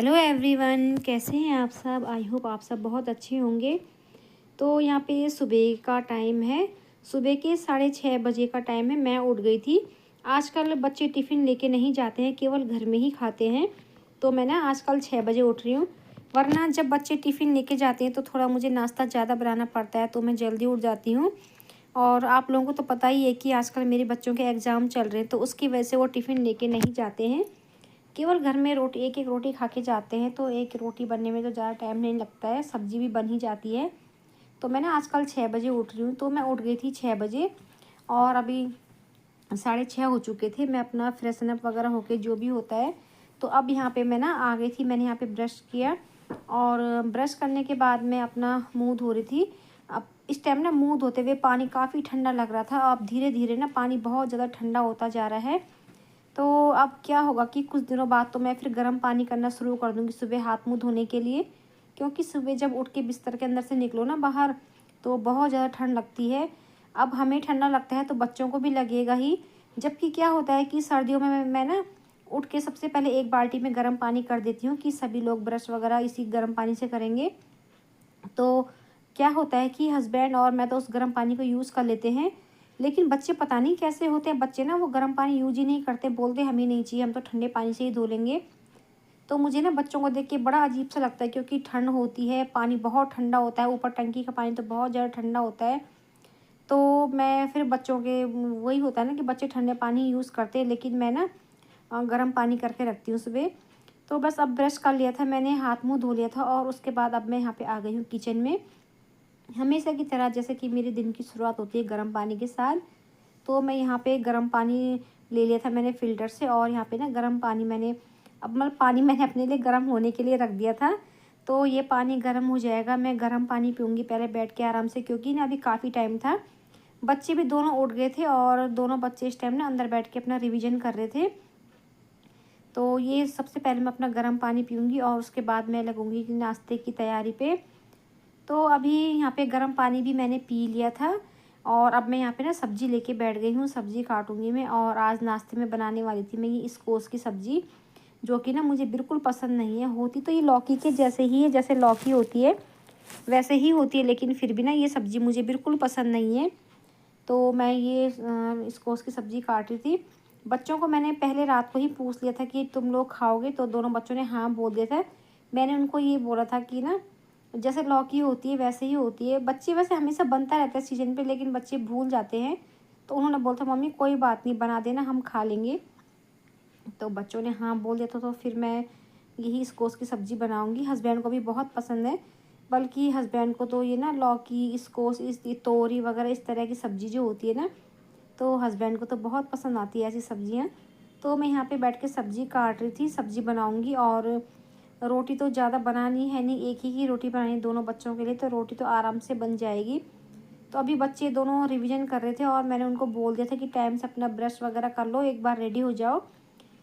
Hello everyone, कैसे हैं आप सब। आई होप आप सब बहुत अच्छे होंगे। तो यहाँ पे सुबह का टाइम है, सुबह के 6:30 बजे का टाइम है। मैं उठ गई थी। आजकल बच्चे टिफ़िन लेके नहीं जाते हैं, केवल घर में ही खाते हैं। तो मैं ना आजकल 6 बजे उठ रही हूँ, वरना जब बच्चे टिफ़िन लेके जाते हैं तो थोड़ा मुझे नाश्ता ज़्यादा बनाना पड़ता है, तो मैं जल्दी उठ जाती हूँ। और आप लोगों को तो पता ही है कि आजकल मेरे बच्चों के एग्ज़ाम चल रहे हैं, तो उसकी वजह से वो टिफ़िन लेके नहीं जाते हैं, केवल घर में रोटी एक एक रोटी खा के जाते हैं। तो एक रोटी बनने में तो ज़्यादा टाइम नहीं लगता है, सब्ज़ी भी बन ही जाती है। तो मैं ना आजकल 6 बजे उठ रही हूँ, तो मैं उठ गई थी 6 बजे और अभी 6:30 हो चुके थे। मैं अपना फ्रेशन अप वगैरह होके जो भी होता है, तो अब यहाँ पे मैं ना आ गई थी। मैंने यहाँ पे ब्रश किया और ब्रश करने के बाद मैं अपना मुँह धो रही थी। अब इस टाइम ना मुँह धोते हुए पानी काफ़ी ठंडा लग रहा था। अब धीरे धीरे ना पानी बहुत ज़्यादा ठंडा होता जा रहा है। तो अब क्या होगा कि कुछ दिनों बाद तो मैं फिर गर्म पानी करना शुरू कर दूँगी सुबह हाथ मुँह धोने के लिए, क्योंकि सुबह जब उठ के बिस्तर के अंदर से निकलो ना बाहर, तो बहुत ज़्यादा ठंड लगती है। अब हमें ठंडा लगता है तो बच्चों को भी लगेगा ही। जबकि क्या होता है कि सर्दियों में मैं ना उठ के सबसे पहले एक बाल्टी में गर्म पानी कर देती हूँ कि सभी लोग ब्रश वगैरह इसी गर्म पानी से करेंगे। तो क्या होता है कि हस्बैंड और मैं तो उस गर्म पानी को यूज़ कर लेते हैं। लेकिन बच्चे पता नहीं कैसे होते हैं, बच्चे ना वो गर्म पानी यूज़ ही नहीं करते, बोलते हमें नहीं चाहिए, हम तो ठंडे पानी से ही धो लेंगे। तो मुझे ना बच्चों को देख के बड़ा अजीब सा लगता है, क्योंकि ठंड होती है, पानी बहुत ठंडा होता है, ऊपर टंकी का पानी तो बहुत ज़्यादा ठंडा होता है। तो मैं फिर बच्चों के वही होता है ना कि बच्चे ठंडे पानी यूज़ करते हैं, लेकिन मैं ना गर्म पानी करके रखती हूँ सुबह। तो बस अब ब्रश कर लिया था मैंने, हाथ मुँह धो लिया था और उसके बाद अब मैं यहाँ पे आ गई हूँ किचन में। हमेशा की तरह जैसे कि मेरे दिन की शुरुआत होती है गर्म पानी के साथ, तो मैं यहाँ पे गर्म पानी ले लिया था मैंने फ़िल्टर से। और यहाँ पे ना गर्म पानी मैंने अब मतलब पानी मैंने अपने लिए गर्म होने के लिए रख दिया था। तो ये पानी गर्म हो जाएगा, मैं गर्म पानी पीऊँगी पहले बैठ के आराम से, क्योंकि ना अभी काफ़ी टाइम था। बच्चे भी दोनों उठ गए थे और दोनों बच्चे इस टाइम ना अंदर बैठ के अपना रिवीजन कर रहे थे। तो ये सबसे पहले मैं अपना गर्म पानी पीऊँगी और उसके बाद मैं लगूँगी नाश्ते की तैयारी पे। तो अभी यहाँ पे गर्म पानी भी मैंने पी लिया था और अब मैं यहाँ पे ना सब्ज़ी लेके बैठ गई हूँ, सब्ज़ी काटूँगी मैं। और आज नाश्ते में बनाने वाली थी मैं ये इस्कोस की सब्ज़ी, जो कि ना मुझे बिल्कुल पसंद नहीं है। होती तो ये लौकी के जैसे ही है, जैसे लौकी होती है वैसे ही होती है, लेकिन फिर भी ना ये सब्ज़ी मुझे बिल्कुल पसंद नहीं है। तो मैं ये इस्कोस की सब्ज़ी काट रही थी। बच्चों को मैंने पहले रात को ही पूछ लिया था कि तुम लोग खाओगे, तो दोनों बच्चों ने हाँ बोल दिया था। मैंने उनको ये बोला था कि ना जैसे लौकी होती है वैसे ही होती है। बच्चे वैसे हमेशा बनता रहता है सीजन पे, लेकिन बच्चे भूल जाते हैं। तो उन्होंने बोला था मम्मी कोई बात नहीं, बना देना, हम खा लेंगे। तो बच्चों ने हाँ बोल दिया था, तो फिर मैं यही इस्कोस की सब्ज़ी बनाऊंगी। हस्बैंड को भी बहुत पसंद है, बल्कि हस्बैंड को तो ये ना लौकी, इस्कोस, इस ये तोरी वगैरह इस तरह की सब्ज़ी जो होती है ना, तो हस्बैंड को तो बहुत पसंद आती है ऐसी सब्ज़ियाँ। तो मैं यहाँ पे बैठ के सब्ज़ी काट रही थी, सब्ज़ी बनाऊंगी। और रोटी तो ज़्यादा बनानी है नहीं, एक ही रोटी बनानी है दोनों बच्चों के लिए, तो रोटी तो आराम से बन जाएगी। तो अभी बच्चे दोनों रिवीजन कर रहे थे और मैंने उनको बोल दिया था कि टाइम से अपना ब्रश वगैरह कर लो, एक बार रेडी हो जाओ,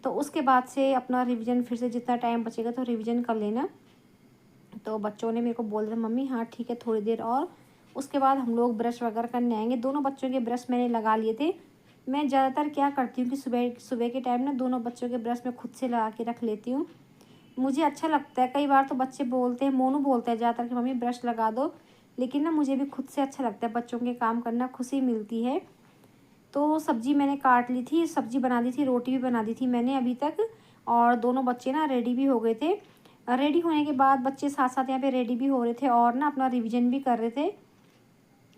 तो उसके बाद से अपना रिवीजन फिर से जितना टाइम बचेगा तो रिवीजन कर लेना। तो बच्चों ने मेरे को बोल दिया मम्मी हाँ ठीक है, थोड़ी देर और, उसके बाद हम लोग ब्रश वगैरह करने आएंगे। दोनों बच्चों के ब्रश मैंने लगा लिए थे। मैं ज़्यादातर क्या करती हूँ कि सुबह सुबह के टाइम ना दोनों बच्चों के ब्रश मैं खुद से लगा के रख लेती हूँ। मुझे अच्छा लगता है। कई बार तो बच्चे बोलते हैं, मोनू बोलता है ज़्यादातर कि मम्मी ब्रश लगा दो, लेकिन ना मुझे भी खुद से अच्छा लगता है, बच्चों के काम करना खुशी मिलती है। तो सब्ज़ी मैंने काट ली थी, सब्ज़ी बना दी थी, रोटी भी बना दी थी मैंने अभी तक। और दोनों बच्चे ना रेडी भी हो गए थे। रेडी होने के बाद बच्चे साथ साथ यहाँ पे रेडी भी हो रहे थे और ना अपना रिवीजन भी कर रहे थे।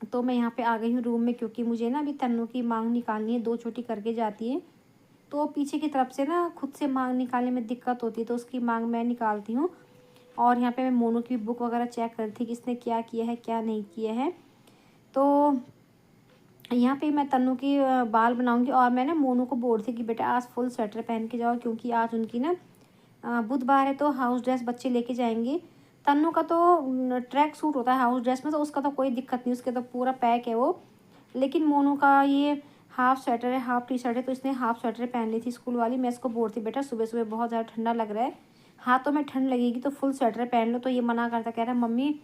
तो मैं यहाँ पे आ गई हूँ रूम में, क्योंकि मुझे ना अभी तन्नू की मांग निकालनी है, 2 छोटी करके जाती है। तो पीछे की तरफ से ना खुद से मांग निकालने में दिक्कत होती है, तो उसकी मांग मैं निकालती हूँ। और यहाँ पे मैं मोनू की बुक वगैरह चेक कर रही थी कि इसने क्या किया है क्या नहीं किया है। तो यहाँ पे मैं तन्नू की बाल बनाऊंगी। और मैं ना मोनू को बोल रही थी कि बेटा आज फुल स्वेटर पहन के जाओ, क्योंकि आज उनकी ना बुधवार है, तो हाउस ड्रेस बच्चे लेके जाएंगे। तन्नू का तो ट्रैक सूट होता है हाउस ड्रेस में, तो उसका तो कोई दिक्कत नहीं, उसके तो पूरा पैक है वो। लेकिन मोनू का ये हाफ स्वेटर है, हाफ टी शर्ट है, तो इसने हाफ स्वेटर पहन ली थी स्कूल वाली। मैं इसको बोल रही थी बेटा सुबह सुबह बहुत ज़्यादा ठंडा लग रहा है, हाथों में ठंड लगेगी, तो फुल स्वेटर पहन लो। तो ये मना करता, कह रहा है मम्मी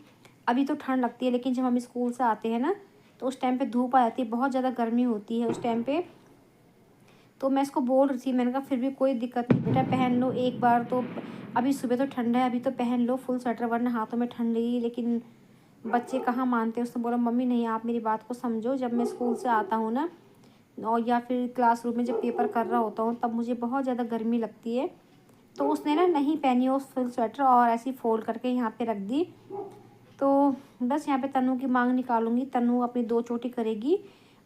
अभी तो ठंड लगती है, लेकिन जब हम स्कूल से आते हैं ना तो उस टाइम पे धूप आ जाती है, बहुत ज़्यादा गर्मी होती है उस टाइम पे। तो मैं इसको बोल रही थी, मैंने कहा फिर भी कोई दिक्कत नहीं बेटा, पहन लो एक बार तो। अभी सुबह तो ठंड है, अभी तो पहन लो फुल स्वेटर, वरना हाथों में ठंड लगी। लेकिन बच्चे कहाँ मानते। उसने बोला मम्मी नहीं, आप मेरी बात को समझो, जब मैं स्कूल से आता हूँ ना, और या फिर क्लासरूम में जब पेपर कर रहा होता हूँ, तब मुझे बहुत ज़्यादा गर्मी लगती है। तो उसने ना नहीं पहनी वो फुल स्वेटर, और ऐसी फोल्ड करके यहाँ पे रख दी। तो बस यहाँ पे तनु की मांग निकालूंगी। तनु अपनी 2 चोटी करेगी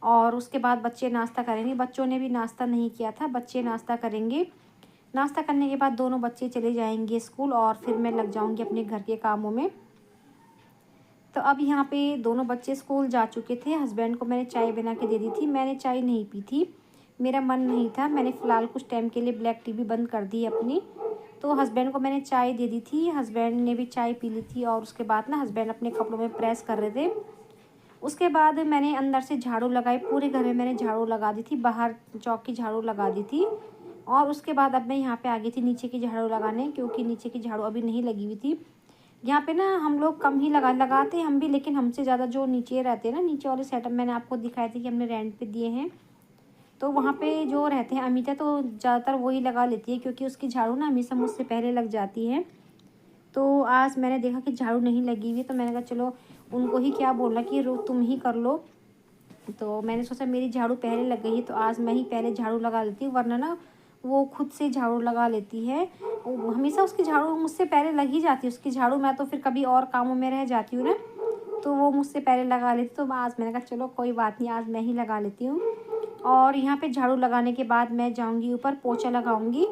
और उसके बाद बच्चे नाश्ता करेंगे। बच्चों ने भी नाश्ता नहीं किया था, बच्चे नाश्ता करेंगे। नाश्ता करने के बाद दोनों बच्चे चले जाएंगे स्कूल, और फिर मैं लग जाऊंगी अपने घर के कामों में। तो अब यहाँ पे दोनों बच्चे स्कूल जा चुके थे। हस्बैंड को मैंने चाय बना के दे दी थी। मैंने चाय नहीं पी थी, मेरा मन नहीं था। मैंने फ़िलहाल कुछ टाइम के लिए ब्लैक टी भी बंद कर दी अपनी। तो हस्बैंड को मैंने चाय दे दी थी, हस्बैंड ने भी चाय पी ली थी। और उसके बाद ना हस्बैंड अपने कपड़ों में प्रेस कर रहे थे। उसके बाद मैंने अंदर से झाड़ू लगाई, पूरे घर में मैंने झाड़ू लगा दी थी, बाहर चौक की झाड़ू लगा दी थी। और उसके बाद अब मैं यहाँ पे आ गई थी नीचे की झाड़ू लगाने, क्योंकि नीचे की झाड़ू अभी नहीं लगी हुई थी। यहाँ पे ना हम लोग कम ही लगाते हैं हम भी, लेकिन हमसे ज़्यादा जो नीचे रहते हैं ना, नीचे वाले सेटअप मैंने आपको दिखाए थे कि हमने रेंट पे दिए हैं। तो वहाँ पे जो रहते हैं अमिता, तो ज़्यादातर वही लगा लेती है, क्योंकि उसकी झाड़ू ना हमेशा मुझसे पहले लग जाती है। तो आज मैंने देखा कि झाड़ू नहीं लगी हुई, तो मैंने कहा चलो उनको ही क्या बोलना कि तुम ही कर लो। तो मैंने सोचा मेरी झाड़ू पहले लग गई है, तो आज मैं ही पहले झाड़ू लगा लेती हूँ, वरना ना वो खुद से झाड़ू लगा लेती है। हमेशा उसकी झाड़ू मुझसे पहले लग ही जाती है उसकी झाड़ू। मैं तो फिर कभी और कामों में रह जाती हूँ ना, तो वो मुझसे पहले लगा लेती। तो आज मैंने कहा चलो कोई बात नहीं, आज मैं ही लगा लेती हूँ। और यहाँ पे झाड़ू लगाने के बाद मैं जाऊँगी ऊपर, पोछा लगाऊँगी।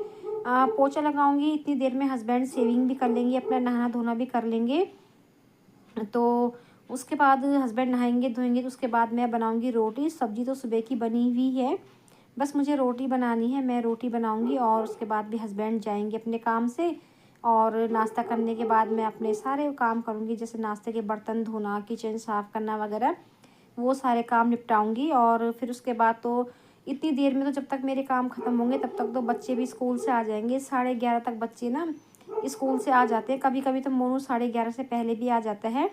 पोछा लगाऊँगी, इतनी देर में हस्बैंड सेविंग भी कर लेंगे, अपना नहाना धोना भी कर लेंगे। तो उसके बाद हस्बैंड नहाएंगे धोएंगे, तो उसके बाद मैं बनाऊँगी रोटी। सब्ज़ी तो सुबह की बनी हुई है, बस मुझे रोटी बनानी है। मैं रोटी बनाऊंगी और उसके बाद भी हस्बैंड जाएंगे अपने काम से। और नाश्ता करने के बाद मैं अपने सारे काम करूंगी, जैसे नाश्ते के बर्तन धोना, किचन साफ़ करना वगैरह, वो सारे काम निपटाऊंगी। और फिर उसके बाद तो इतनी देर में तो जब तक मेरे काम ख़त्म होंगे तब तक तो बच्चे भी स्कूल से आ जाएंगे। 11:30 तक बच्चे ना स्कूल से आ जाते हैं। कभी कभी तो मोनू 11:30 से पहले भी आ जाता है।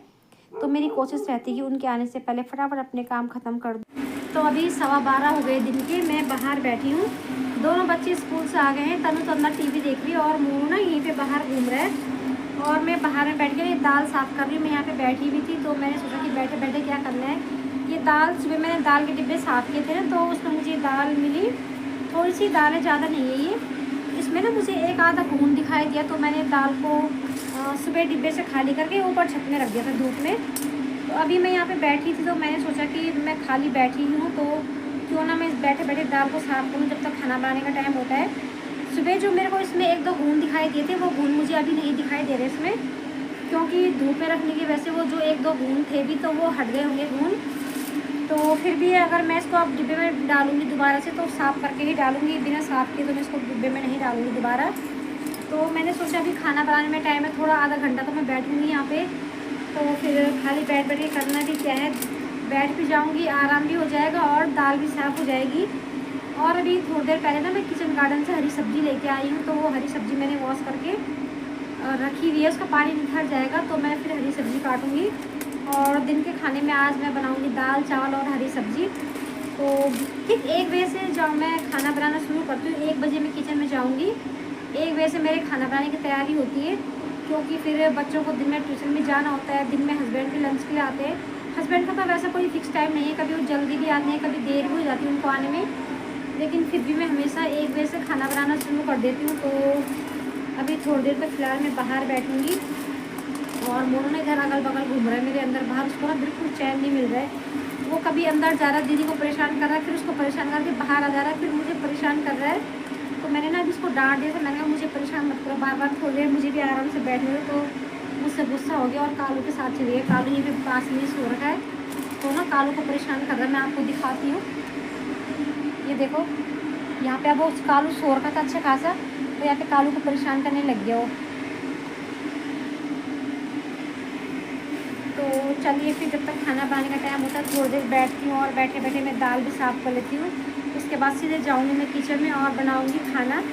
तो मेरी कोशिश रहती है कि उनके आने से पहले फटाफट अपने काम ख़त्म कर दूँ। तो अभी 12:15 हो गए दिन के, मैं बाहर बैठी हूँ। दोनों बच्चे स्कूल से आ गए हैं। तनु तो अंदर टीवी देख रही है और मोनू ना यहीं पे बाहर घूम रहा है। और मैं बाहर में बैठ के दाल साफ़ कर रही हूँ। मैं यहाँ पे बैठी हुई थी, तो मैंने सोचा कि बैठे बैठे क्या करना है। ये दाल सुबह मैंने दाल के डिब्बे साफ़ किए थे ना, तो उसमें मुझे दाल मिली। थोड़ी सी दाल है, ज़्यादा नहीं है ये। इसमें ना मुझे एक आधा घून दिखाई दिया, तो मैंने दाल को सुबह डिब्बे से खाली करके ऊपर छत में रख दिया था धूप में। तो अभी मैं यहाँ पे बैठी थी, तो मैंने सोचा कि मैं खाली बैठी हूँ तो क्यों ना मैं बैठे बैठे दाल को साफ़ करूँ, जब तक खाना बनाने का टाइम होता है। सुबह जो मेरे को इसमें 1-2 घून दिखाई दिए थे, वो घून मुझे अभी नहीं दिखाई दे रहे इसमें, क्योंकि धूप में रखने की वजह से वो जो 1-2 घून थे भी, तो वो हट गए होंगे घून। तो फिर भी अगर मैं इसको अब डिब्बे में डालूँगी दोबारा से, तो साफ़ करके ही डालूँगी। बिना साफ़ किए तो मैं इसको डिब्बे में नहीं डालूँगी दोबारा। तो मैंने सोचा अभी खाना बनाने में टाइम है, थोड़ा आधा घंटा तो मैं बैठूँगी यहाँ पे। तो फिर खाली बैठ बैठ के करना भी क्या है, बैठ भी जाऊँगी, आराम भी हो जाएगा और दाल भी साफ़ हो जाएगी। और अभी थोड़ी देर पहले ना मैं किचन गार्डन से हरी सब्ज़ी लेके आई हूँ, तो वो हरी सब्ज़ी मैंने वॉश करके रखी हुई है, उसका पानी निखर जाएगा तो मैं फिर हरी सब्ज़ी काटूँगी। और दिन के खाने में आज मैं बनाऊँगी दाल चावल और हरी सब्ज़ी। तो ठीक 1 बजे से जाऊँ मैं खाना बनाना शुरू करती हूँ। 1 बजे मैं किचन में जाऊँगी, 1 बजे से मेरे खाना बनाने की तैयारी होती है, क्योंकि फिर बच्चों को दिन में ट्यूशन में जाना होता है। दिन में हस्बैंड भी लंच के लिए आते हैं। हस्बैंड का तो वैसा कोई फिक्स टाइम नहीं है, कभी वो जल्दी भी आते हैं, कभी देर भी हो जाती है उनको आने में। लेकिन फिर भी मैं हमेशा 1 बजे से खाना बनाना शुरू कर देती हूँ। तो अभी थोड़ी देर तक फ़िलहाल मैं बाहर बैठूँगी। और मोनू ने इधर अगल बगल घूम रहा है मेरे अंदर बाहर, उसको ना बिल्कुल चैन नहीं मिल रहा है। वो कभी अंदर जा रहा है, दीदी को परेशान कर रहा है, फिर उसको परेशान करके बाहर आ जा रहा है, फिर मुझे परेशान कर रहा है। तो मैंने ना अभी इसको डांट दिया था, मैंने कहा मुझे परेशान मत करो, बार बार थोड़ी देर मुझे भी आराम से बैठने दो। तो मुझसे गुस्सा हो गया और कालू के साथ चली गई। कालू ये भी पास में सो रखा है, तो ना कालू को परेशान कर रहा है। मैं आपको दिखाती हूँ, ये देखो यहाँ पे अब वो कालू सो रखा था अच्छा खासा, तो यहाँ पे कालू को परेशान करने लग गया वो। तो चलिए फिर जब तक खाना बनाने का टाइम होता है थोड़ी देर बैठती हूँ, और बैठे बैठे मैं दाल भी साफ़ कर लेती हूँ। उसके बाद सीधे जाऊँगी मैं किचन में और बनाऊँगी खाना।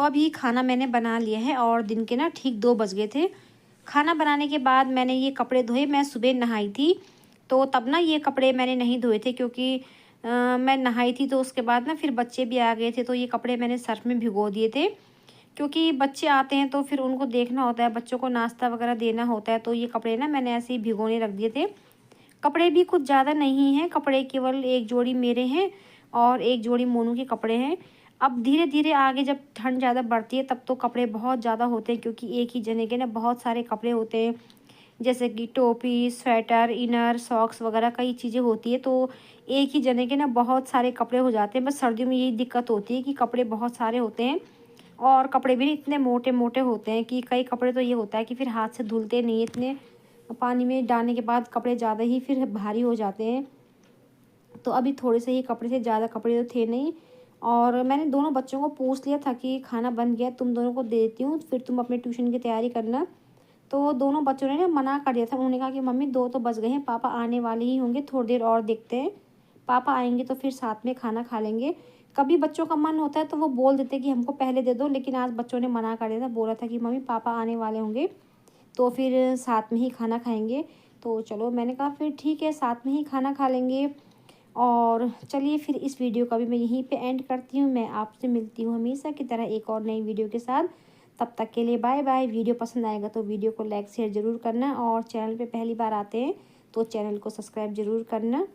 अभी खाना मैंने बना लिया है और दिन के ना ठीक 2 बज गए थे। खाना बनाने के बाद मैंने ये कपड़े धोए। मैं सुबह नहाई थी, तो तब ना ये कपड़े मैंने नहीं धोए थे, क्योंकि मैं नहाई थी तो उसके बाद ना फिर बच्चे भी आ गए थे, तो ये कपड़े मैंने सर्फ़ में भिगो दिए थे। क्योंकि बच्चे आते हैं तो फिर उनको देखना होता है, बच्चों को नाश्ता वगैरह देना होता है, तो ये कपड़े ना मैंने ऐसे ही भिगोने रख दिए थे। कपड़े भी कुछ ज़्यादा नहीं हैं, कपड़े केवल एक जोड़ी मेरे हैं और एक जोड़ी मोनू के कपड़े हैं। अब धीरे धीरे आगे जब ठंड ज़्यादा बढ़ती है तब तो कपड़े बहुत ज़्यादा होते हैं, क्योंकि एक ही जने के ना बहुत सारे कपड़े होते हैं, जैसे कि टोपी, स्वेटर, इनर, सॉक्स वगैरह कई चीज़ें होती है, तो एक ही जने के ना बहुत सारे कपड़े हो जाते हैं। बस सर्दियों में यही दिक्कत होती है कि कपड़े बहुत सारे होते हैं और कपड़े भी इतने मोटे मोटे होते हैं कि कई कपड़े तो ये होता है कि फिर हाथ से धुलते नहीं, इतने पानी में डालने के बाद कपड़े ज़्यादा ही फिर भारी हो जाते हैं। तो अभी थोड़े से ही कपड़े थे, ज़्यादा कपड़े तो थे नहीं। और मैंने दोनों बच्चों को पूछ लिया था कि खाना बन गया, तुम दोनों को दे देती हूँ, फिर तुम अपने ट्यूशन की तैयारी करना। तो दोनों बच्चों ने ना मना कर दिया था। उन्होंने कहा कि मम्मी 2 तो बज गए हैं, पापा आने वाले ही होंगे, थोड़ी देर और देखते हैं, पापा आएंगे तो फिर साथ में खाना खा लेंगे। कभी बच्चों का मन होता है तो वो बोल देते हैं कि हमको पहले दे दो, लेकिन आज बच्चों ने मना कर दिया था, बोला था कि मम्मी पापा आने वाले होंगे तो फिर साथ में ही खाना खाएंगे। तो चलो, मैंने कहा फिर ठीक है, साथ में ही खाना खा लेंगे। और चलिए फिर इस वीडियो का भी मैं यहीं पे एंड करती हूँ। मैं आपसे मिलती हूँ हमेशा की तरह एक और नई वीडियो के साथ। तब तक के लिए बाय बाय। वीडियो पसंद आएगा तो वीडियो को लाइक शेयर ज़रूर करना, और चैनल पे पहली बार आते हैं तो चैनल को सब्सक्राइब ज़रूर करना।